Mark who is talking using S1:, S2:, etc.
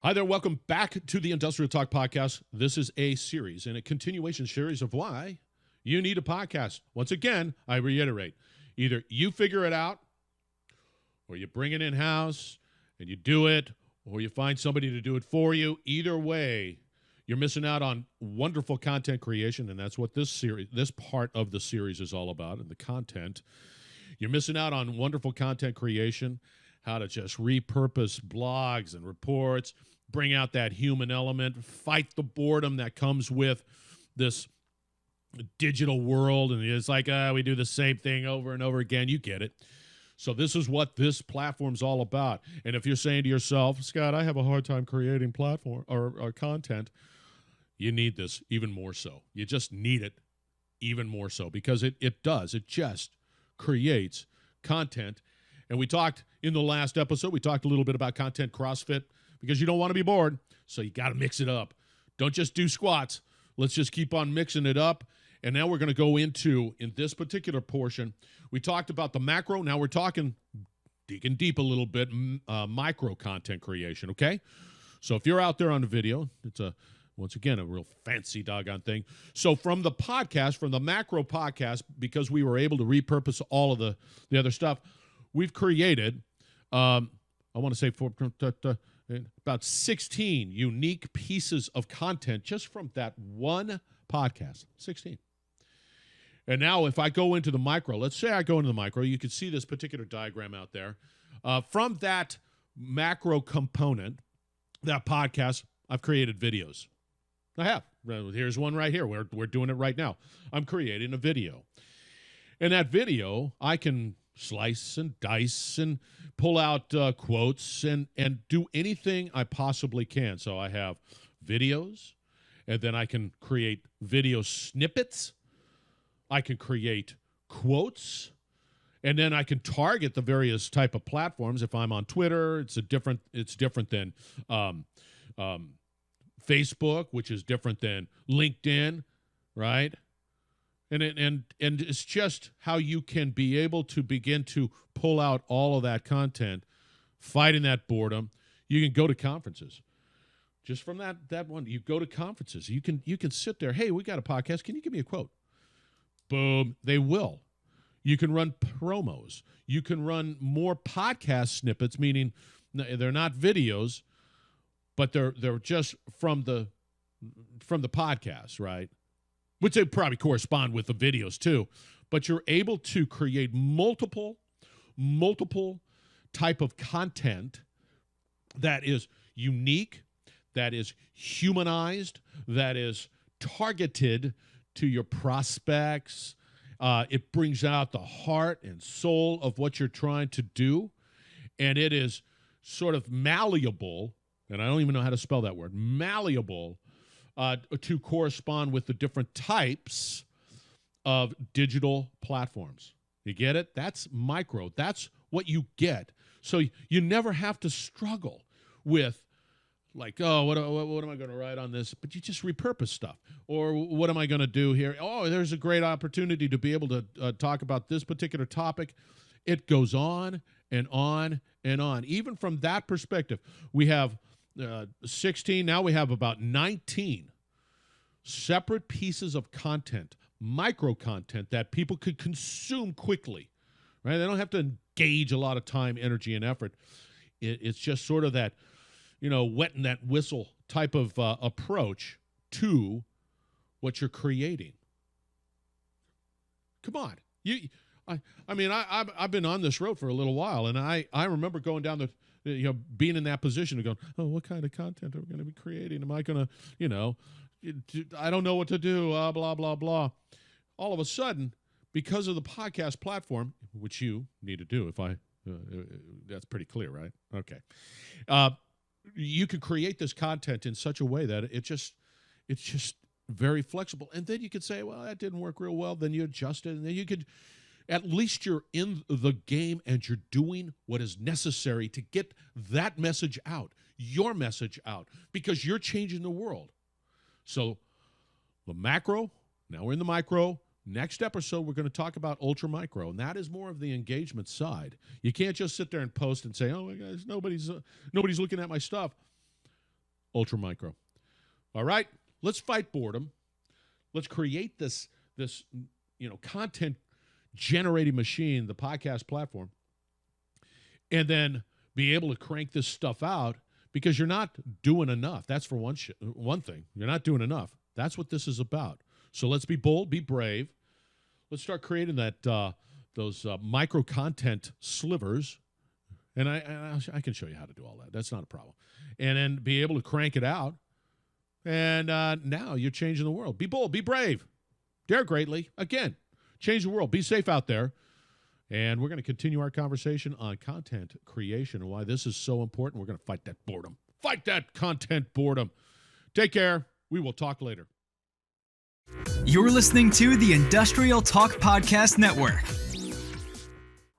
S1: Hi there. Welcome back to the Industrial Talk Podcast. This is a series and a continuation series of why you need a podcast. Once again, I reiterate, either you figure it out or you bring it in-house and you do it, or you find somebody to do it for you. Either way, you're missing out on wonderful content creation, and that's what this part of the series is all about, and the content. You're missing out on wonderful content creation, how to just repurpose blogs and reports, bring out that human element, fight the boredom that comes with this digital world. And it's like, we do the same thing over and over again. You get it. So this is what this platform's all about. And if you're saying to yourself, Scott, I have a hard time creating platform or content, you need this even more so. You just need it even more so because it does. It just creates content. And we talked in the last episode, we talked a little bit about content CrossFit because you don't want to be bored, so you got to mix it up. Don't just do squats. Let's just keep on mixing it up. And now we're going to go into, in this particular portion, we talked about the macro. Now we're talking, digging deep a little bit, micro content creation, okay? So if you're out there on the video, it's once again, a real fancy doggone thing. So from the podcast, from the macro podcast, because we were able to repurpose all of the other stuff, we've created, I want to say about 16 unique pieces of content just from that one podcast, 16. And now if I go into the micro, let's say I go into the micro, you can see this particular diagram out there. From that macro component, that podcast, I've created videos. I have. Here's one right here. We're doing it right now. I'm creating a video. And that video, I can slice and dice and pull out quotes and do anything I possibly can. So I have videos, and then I can create video snippets. I can create quotes, and then I can target the various type of platforms. If I'm on Twitter, it's different than Facebook, which is different than LinkedIn, right? And it's just how you can be able to begin to pull out all of that content, fighting that boredom. You can go to conferences. Just from that one, you go to conferences. You can sit there. Hey, we got a podcast. Can you give me a quote? Boom, they will. You can run promos. You can run more podcast snippets, meaning they're not videos, but they're just from the podcast, right? Which they probably correspond with the videos too. But you're able to create multiple type of content that is unique, that is humanized, that is targeted to your prospects. It brings out the heart and soul of what you're trying to do. And it is sort of malleable, and I don't even know how to spell that word, malleable, to correspond with the different types of digital platforms. You get it? That's micro. That's what you get. So you never have to struggle with, like, oh, what am I going to write on this? But you just repurpose stuff. Or what am I going to do here? Oh, there's a great opportunity to be able to talk about this particular topic. It goes on and on and on. Even from that perspective, we have 16. Now we have about 19 separate pieces of content, micro content that people could consume quickly, right? They don't have to engage a lot of time, energy, and effort. It's just sort of that, wetting that whistle type of approach to what you're creating. Come on. I've been on this road for a little while, and I remember going down being in that position of going, oh, what kind of content are we going to be creating? Am I going to, I don't know what to do, blah, blah, blah. All of a sudden, because of the podcast platform, which you need to do, that's pretty clear, right? Okay. You can create this content in such a way that it's just very flexible. And then you could say, well, that didn't work real well. Then you adjust it, and then you could, at least you're in the game and you're doing what is necessary to get that message out, your message out, because you're changing the world. So the macro, now we're in the micro. Next episode, we're going to talk about ultra micro, and that is more of the engagement side. You can't just sit there and post and say, oh, my gosh, nobody's looking at my stuff. ultra micro. All right, let's fight boredom. Let's create this content generating machine, the podcast platform, and then be able to crank this stuff out because you're not doing enough. That's for one thing. You're not doing enough. That's what this is about. So let's be bold, be brave. Let's start creating those micro content slivers. And I can show you how to do all that. That's not a problem. And then be able to crank it out. And now you're changing the world. Be bold. Be brave. Dare greatly. Again, change the world. Be safe out there. And we're going to continue our conversation on content creation and why this is so important. We're going to fight that boredom. Fight that content boredom. Take care. We will talk later.
S2: You're listening to the Industrial Talk Podcast Network.